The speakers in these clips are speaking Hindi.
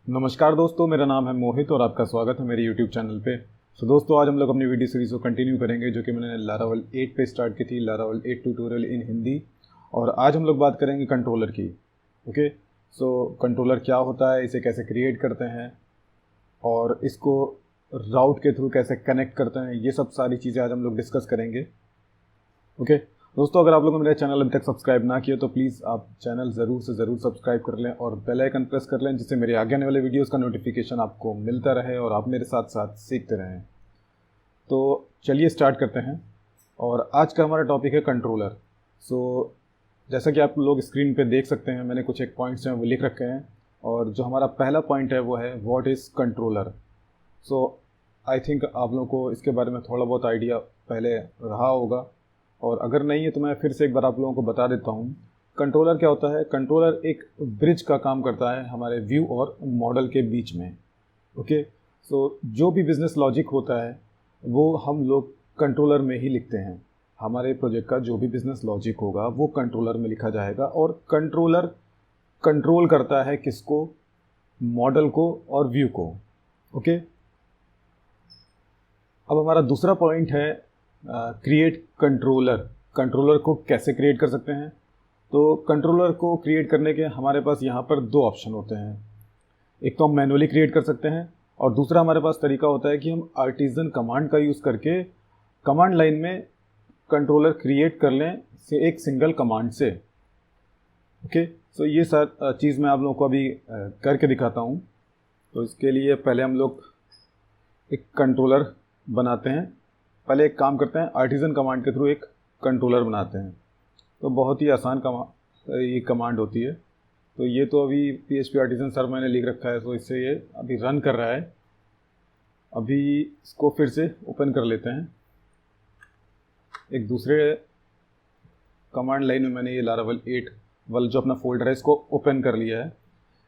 नमस्कार दोस्तों, मेरा नाम है मोहित और आपका स्वागत है मेरे YouTube चैनल पे। दोस्तों, आज हम लोग अपनी वीडियो सीरीज़ को कंटिन्यू करेंगे जो कि मैंने लारावल 8 पे स्टार्ट की थी, लारावल 8 ट्यूटोरियल इन हिंदी। और आज हम लोग बात करेंगे कंट्रोलर की। ओके, सो कंट्रोलर क्या होता है, इसे कैसे क्रिएट करते हैं और इसको राउट के थ्रू कैसे कनेक्ट करते हैं, ये सब सारी चीज़ें आज हम लोग डिस्कस करेंगे। ओके दोस्तों, अगर आप लोगों ने मेरा चैनल अभी तक सब्सक्राइब ना किया तो प्लीज़ आप चैनल ज़रूर से ज़रूर सब्सक्राइब कर लें और बेल आइकन प्रेस कर लें, जिससे मेरे आगे आने वाले वीडियोस का नोटिफिकेशन आपको मिलता रहे और आप मेरे साथ साथ सीखते रहें। तो चलिए स्टार्ट करते हैं। और आज का हमारा टॉपिक है कंट्रोलर। सो जैसा कि आप लोग स्क्रीन पे देख सकते हैं, मैंने कुछ एक पॉइंट्स हैं वो लिख रखे हैं। और जो हमारा पहला पॉइंट है वो है what is controller. So I think आप लोगों को इसके बारे में थोड़ा बहुत आइडिया पहले रहा होगा, और अगर नहीं है तो मैं फिर से एक बार आप लोगों को बता देता हूँ। कंट्रोलर क्या होता है? कंट्रोलर एक ब्रिज का काम करता है हमारे व्यू और मॉडल के बीच में। ओके, सो जो भी बिजनेस लॉजिक होता है वो हम लोग कंट्रोलर में ही लिखते हैं। हमारे प्रोजेक्ट का जो भी बिजनेस लॉजिक होगा वो कंट्रोलर में लिखा जाएगा, और कंट्रोलर कंट्रोल करता है किसको? मॉडल को और व्यू को। ओके, अब हमारा दूसरा पॉइंट है क्रिएट कंट्रोलर। कंट्रोलर को कैसे क्रिएट कर सकते हैं? तो कंट्रोलर को क्रिएट करने के हमारे पास यहाँ पर दो ऑप्शन होते हैं। एक तो हम मैनुअली क्रिएट कर सकते हैं, और दूसरा हमारे पास तरीका होता है कि हम आर्टिजन कमांड का यूज़ करके कमांड लाइन में कंट्रोलर क्रिएट कर लें से एक सिंगल कमांड से। ओके, सो ये सारी चीज़ मैं आप लोगों को अभी करके दिखाता हूँ। तो इसके लिए पहले हम लोग एक कंट्रोलर बनाते हैं। पहले एक काम करते हैं, आर्टिजन कमांड के थ्रू एक कंट्रोलर बनाते हैं। तो बहुत ही आसान ये कमांड होती है। तो ये तो अभी PHP आर्टिजन सर मैंने लिख रखा है, तो इससे ये अभी रन कर रहा है। अभी इसको फिर से ओपन कर लेते हैं। एक दूसरे कमांड लाइन में मैंने ये लारावल 8 वाला जो अपना फोल्डर है इसको ओपन कर लिया है।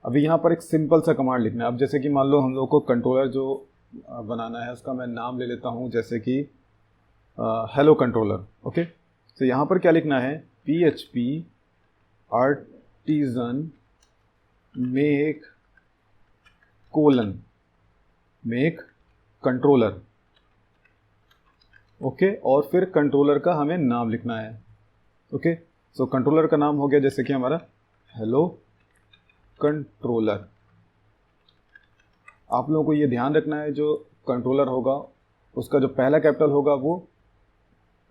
अभी यहाँ पर एक सिंपल सा कमांड लिखना है। अब जैसे कि मान लो हम लोग को कंट्रोलर जो बनाना है उसका मैं नाम ले लेता हूँ, जैसे कि हेलो कंट्रोलर। ओके, तो यहाँ पर क्या लिखना है? PHP artisan make colon make controller. Okay, और फिर कंट्रोलर का हमें नाम लिखना है। ओके, सो कंट्रोलर का नाम हो गया जैसे कि हमारा हेलो कंट्रोलर। आप लोगों को ये ध्यान रखना है, जो कंट्रोलर होगा उसका जो पहला कैपिटल होगा वो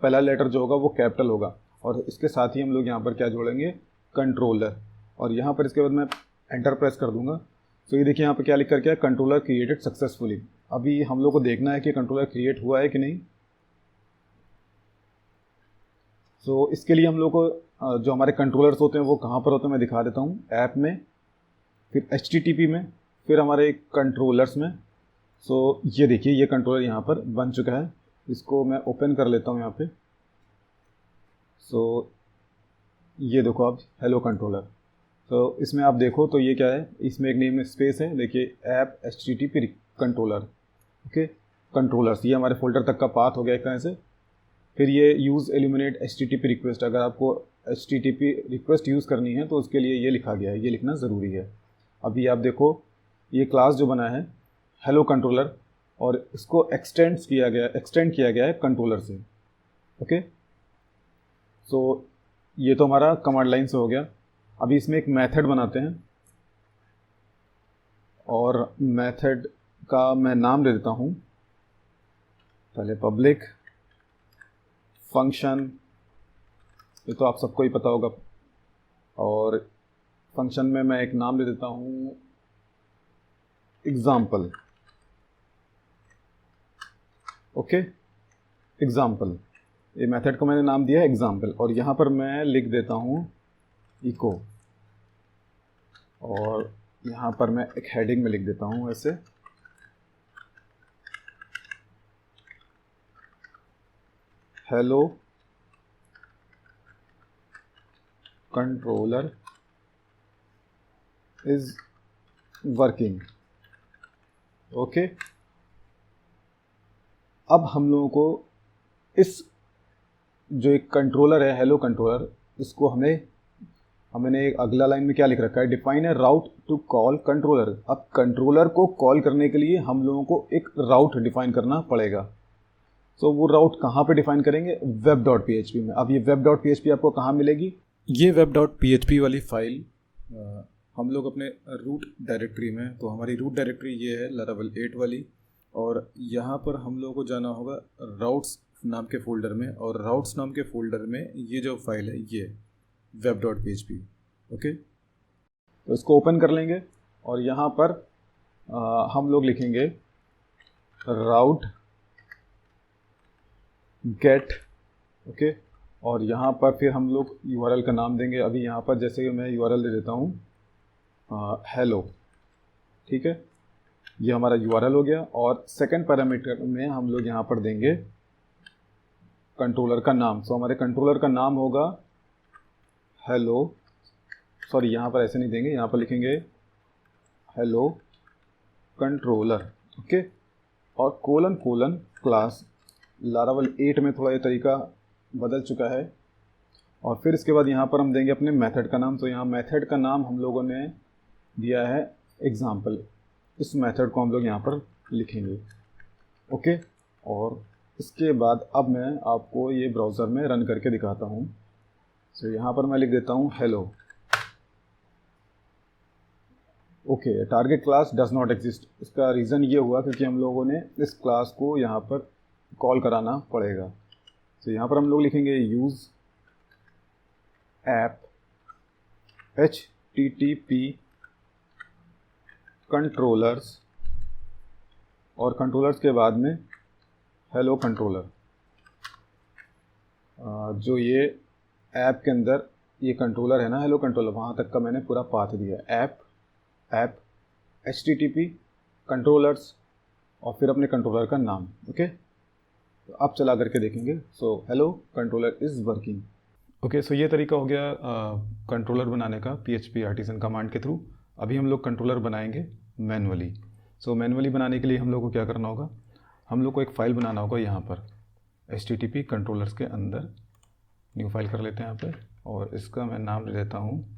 पहला लेटर जो होगा वो कैपिटल होगा, और इसके साथ ही हम लोग यहाँ पर क्या जोड़ेंगे? कंट्रोलर। और यहाँ पर इसके बाद मैं एंटर प्रेस कर दूंगा। तो ये देखिए यहाँ पर क्या लिख कर क्या? Controller created successfully. अभी हम लोग को देखना है कि कंट्रोलर क्रिएट हुआ है कि नहीं। सो इसके लिए हम लोग को जो हमारे कंट्रोलर्स होते हैं वो कहाँ पर होते हैं मैं दिखा देता हूँ। ऐप में, फिर HTTP में, फिर हमारे कंट्रोलर्स में। सो ये देखिए ये कंट्रोलर यहाँ पर बन चुका है। इसको मैं ओपन कर लेता हूँ यहाँ पे। सो ये देखो आप, हेलो कंट्रोलर। तो इसमें आप देखो तो ये क्या है, इसमें एक नेम स्पेस है, देखिए app HTTP controller. Okay, controllers, ये हमारे फोल्डर तक का पाथ हो गया एक तरह से। फिर ये यूज़ एलिमिनेट HTTP रिक्वेस्ट, अगर आपको HTTP रिक्वेस्ट यूज़ करनी है तो उसके लिए ये लिखा गया है, ये लिखना ज़रूरी है। अभी आप देखो ये क्लास जो बना है हेलो कंट्रोलर, और इसको एक्सटेंड किया गया है कंट्रोलर से। ओके, सो ये तो हमारा कमांड लाइन से हो गया। अभी इसमें एक मेथड बनाते हैं, और मेथड का मैं नाम दे देता हूँ पहले पब्लिक फंक्शन। ये तो आप सबको ही पता होगा। और फंक्शन में मैं एक नाम दे देता हूँ एग्जाम्पल। ओके, एग्जाम्पल, ये मेथड को मैंने नाम दिया है एग्जाम्पल, और यहाँ पर मैं लिख देता हूँ इको, और यहाँ पर मैं एक हेडिंग में लिख देता हूँ ऐसे hello controller is working. Okay, अब हम लोगों को इस जो एक कंट्रोलर है हेलो कंट्रोलर, इसको हमें अब मैंने एक अगला लाइन में क्या लिख रखा है, define a route to call controller. अब कंट्रोलर को कॉल करने के लिए हम लोगों को एक राउट डिफाइन करना पड़ेगा। तो वो राउट कहाँ पे डिफाइन करेंगे, web.php में। अब ये web.php आपको कहाँ मिलेगी, ये web.php वाली फाइल हम लोग अपने रूट डायरेक्टरी में, तो हमारी रूट डायरेक्टरी ये है Laravel 8 वाली, और यहाँ पर हम लोगों को जाना होगा राउट्स नाम के फ़ोल्डर में, और राउट्स नाम के फ़ोल्डर में ये जो फाइल है ये web.php। ओके, तो इसको ओपन कर लेंगे और यहाँ पर हम लोग लिखेंगे राउट गेट। ओके, और यहाँ पर फिर हम लोग URL का नाम देंगे। अभी यहाँ पर जैसे कि मैं URL दे देता हूँ हेलो, ठीक है, ये हमारा URL हो गया। और सेकंड पैरामीटर में हम लोग यहाँ पर देंगे कंट्रोलर का नाम। तो हमारे कंट्रोलर का नाम होगा हेलो, सॉरी यहाँ पर ऐसे नहीं देंगे, यहाँ पर लिखेंगे हेलो कंट्रोलर। ओके, और कोलन कोलन क्लास। Laravel 8 में थोड़ा ये तरीका बदल चुका है। और फिर इसके बाद यहाँ पर हम देंगे अपने मेथड का नाम। तो यहाँ मेथड का नाम हम लोगों ने दिया है एग्जाम्पल। इस मेथड को हम लोग यहाँ पर लिखेंगे। ओके, और इसके बाद अब मैं आपको ये ब्राउज़र में रन करके दिखाता हूँ। तो यहाँ पर मैं लिख देता हूँ hello. Okay, target class does not exist. इसका रीज़न ये हुआ क्योंकि हम लोगों ने इस क्लास को यहाँ पर कॉल कराना पड़ेगा। तो यहाँ पर हम लोग लिखेंगे यूज़ ऐप HTTP कंट्रोलर्स, और कंट्रोलर्स के बाद में हेलो कंट्रोलर। जो ये ऐप के अंदर ये कंट्रोलर है ना, हेलो कंट्रोलर, वहाँ तक का मैंने पूरा पाथ दिया है। ऐप HTTP कंट्रोलर्स और फिर अपने कंट्रोलर का नाम। ओके, तो अब चला करके देखेंगे। So hello controller is working. Okay, so ये तरीका हो गया कंट्रोलर बनाने का PHP आर्टिसन कमांड के थ्रू। अभी हम लोग कंट्रोलर बनाएंगे मैनुअली। सो मैनुअली बनाने के लिए हम लोग को क्या करना होगा, हम लोग को एक फ़ाइल बनाना होगा यहाँ पर HTTP कंट्रोलर्स के अंदर। न्यू फाइल कर लेते हैं यहाँ पे, और इसका मैं नाम ले देता हूँ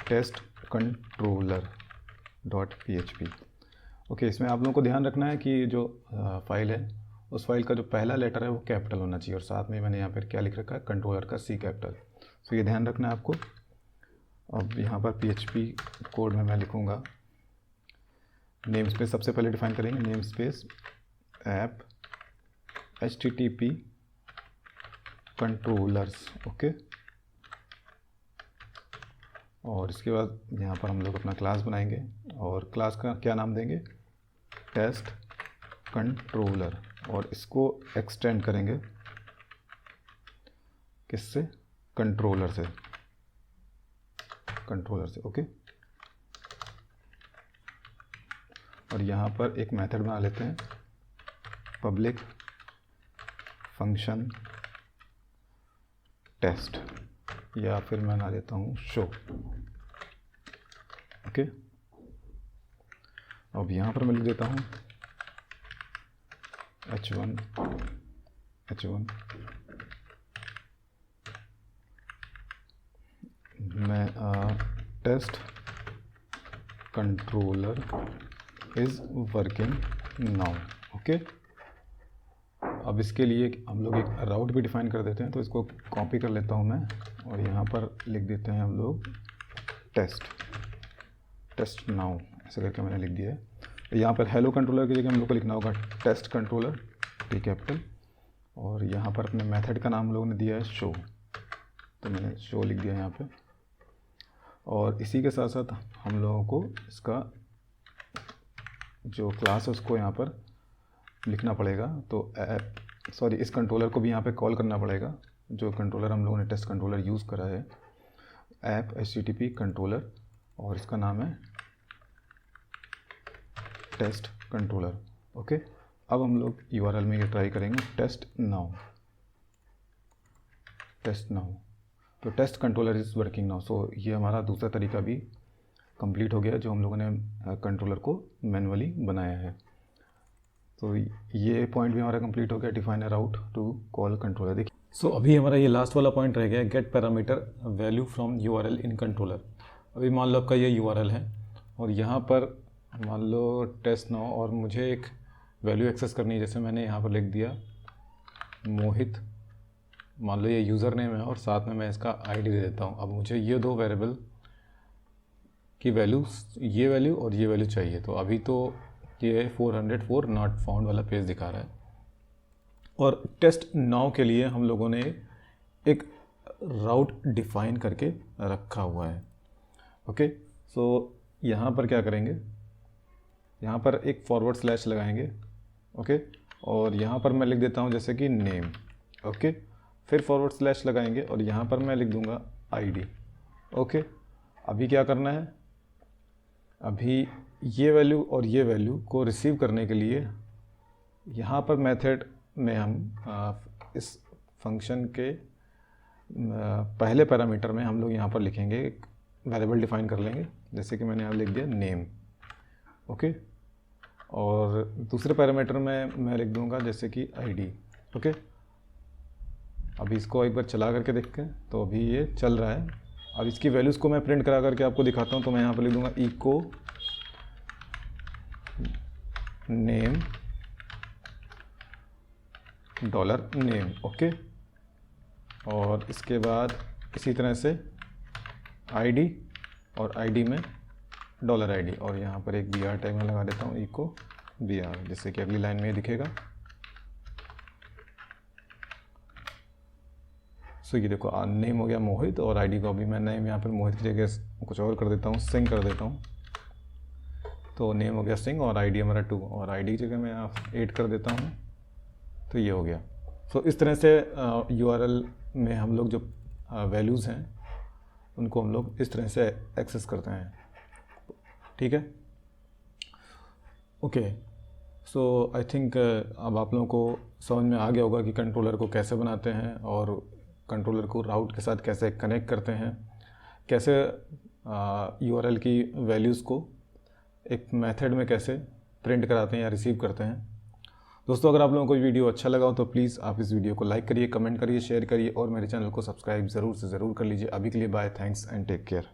टेस्ट कंट्रोलर .php। ओके, इसमें आप लोगों को ध्यान रखना है कि जो फाइल है उस फाइल का जो पहला लेटर है वो कैपिटल होना चाहिए, और साथ में मैंने यहाँ पर क्या लिख रखा है, कंट्रोलर का C कैपिटल। तो ये ध्यान रखना है आपको। अब यहाँ पर PHP कोड में मैं लिखूँगा नेम स्पेस, सबसे पहले डिफाइन करेंगे name space app HTTP controllers. Okay, और इसके बाद यहाँ पर हम लोग अपना क्लास बनाएंगे, और क्लास का क्या नाम देंगे, टेस्ट कंट्रोलर, और इसको एक्सटेंड करेंगे किससे, कंट्रोलर से। ओके, और यहाँ पर एक मेथड बना लेते हैं पब्लिक फंक्शन टेस्ट, या फिर मैं बना लेता हूँ शो। ओके, अब यहाँ पर मैं लिख देता हूँ h1 मैं test controller is working now. Okay, अब इसके लिए हम लोग एक राउट भी डिफाइन कर देते हैं। तो इसको कॉपी कर लेता हूँ मैं, और यहाँ पर लिख देते हैं हम लोग टेस्ट नाउ, ऐसे करके मैंने लिख दिया है। तो यहाँ पर हेलो कंट्रोलर की जगह हम लोग को लिखना होगा टेस्ट कंट्रोलर T कैपिटल, और यहाँ पर अपने मेथड का नाम हम लोगों ने दिया है शो, तो मैंने शो लिख दिया यहाँ पे। और इसी के साथ साथ हम लोगों को इसका जो क्लास है उसको यहाँ पर लिखना पड़ेगा। तो इस कंट्रोलर को भी यहाँ पे कॉल करना पड़ेगा, जो कंट्रोलर हम लोगों ने टेस्ट कंट्रोलर यूज़ करा है, ऐप HTTP कंट्रोलर, और इसका नाम है टेस्ट कंट्रोलर। ओके, अब हम लोग URL में ये ट्राई करेंगे टेस्ट नाउ। तो test controller is working now. So ये हमारा दूसरा तरीका भी कंप्लीट हो गया जो हम लोगों ने कंट्रोलर को मैनुअली बनाया है। तो ये पॉइंट भी हमारा कंप्लीट हो गया, define a route to call controller. देखिए सो अभी हमारा ये लास्ट वाला पॉइंट रह गया, get parameter value from URL in controller. अभी मान लो आपका ये यूआरएल है और यहाँ पर मान लो टेस्ट नाउ, और मुझे एक वैल्यू एक्सेस करनी है। जैसे मैंने यहाँ पर लिख दिया मोहित, मान लो ये यूज़र नेम है और साथ में मैं इसका आईडी दे देता हूँ। अब मुझे ये दो वेरिएबल की वैल्यू, ये वैल्यू और ये वैल्यू चाहिए। तो अभी तो ये 404 नॉट फाउंड वाला पेज दिखा रहा है, और टेस्ट नाउ के लिए हम लोगों ने एक राउट डिफाइन करके रखा हुआ है। ओके, सो यहाँ पर क्या करेंगे, यहाँ पर एक फॉरवर्ड स्लैश लगाएंगे। ओके, और यहाँ पर मैं लिख देता हूँ जैसे कि नेम। ओके, फिर फॉरवर्ड स्लैश लगाएंगे और यहाँ पर मैं लिख दूँगा आईडी। ओके, अभी क्या करना है, अभी ये वैल्यू और ये वैल्यू को रिसीव करने के लिए यहाँ पर मेथड में हम इस फंक्शन के पहले पैरामीटर में हम लोग यहाँ पर लिखेंगे, एक वेरिएबल डिफाइन कर लेंगे। जैसे कि मैंने यहाँ लिख दिया नेम। ओके, और दूसरे पैरामीटर में मैं लिख दूँगा जैसे कि आईडी। ओके, अभी इसको एक बार चला करके देखते हैं, तो अभी ये चल रहा है। अब इसकी वैल्यूज़ को मैं प्रिंट करा करके आपको दिखाता हूँ। तो मैं यहाँ पर लिख दूँगा echo name dollar name. Okay, और इसके बाद इसी तरह से आईडी और आईडी में डॉलर आईडी, और यहाँ पर एक br टैग में लगा देता हूँ इको br, जिससे कि अगली लाइन में ये दिखेगा। सो ये देखो नेम हो गया मोहित, और आईडी को अभी मैं नेम यहाँ पर मोहित की जगह कुछ और कर देता हूँ, सिंह कर देता हूँ। तो नेम हो गया सिंह और आईडी हमारा 2, और आईडी की जगह मैं 8 कर देता हूँ। तो ये हो गया। सो इस तरह से यूआरएल में हम लोग जो वैल्यूज़ हैं उनको हम लोग इस तरह से एक्सेस करते हैं। ठीक है, ओके। सो आई थिंक अब आप लोगों को समझ में आ गया होगा कि कंट्रोलर को कैसे बनाते हैं और कंट्रोलर को राउट के साथ कैसे कनेक्ट करते हैं, कैसे यूआरएल की वैल्यूज़ को एक मेथड में कैसे प्रिंट कराते हैं या रिसीव करते हैं। दोस्तों, अगर आप लोगों को वीडियो अच्छा लगा हो तो प्लीज़ आप इस वीडियो को लाइक करिए, कमेंट करिए, शेयर करिए और मेरे चैनल को सब्सक्राइब ज़रूर से ज़रूर कर लीजिए। अभी के लिए bye, thanks and take care.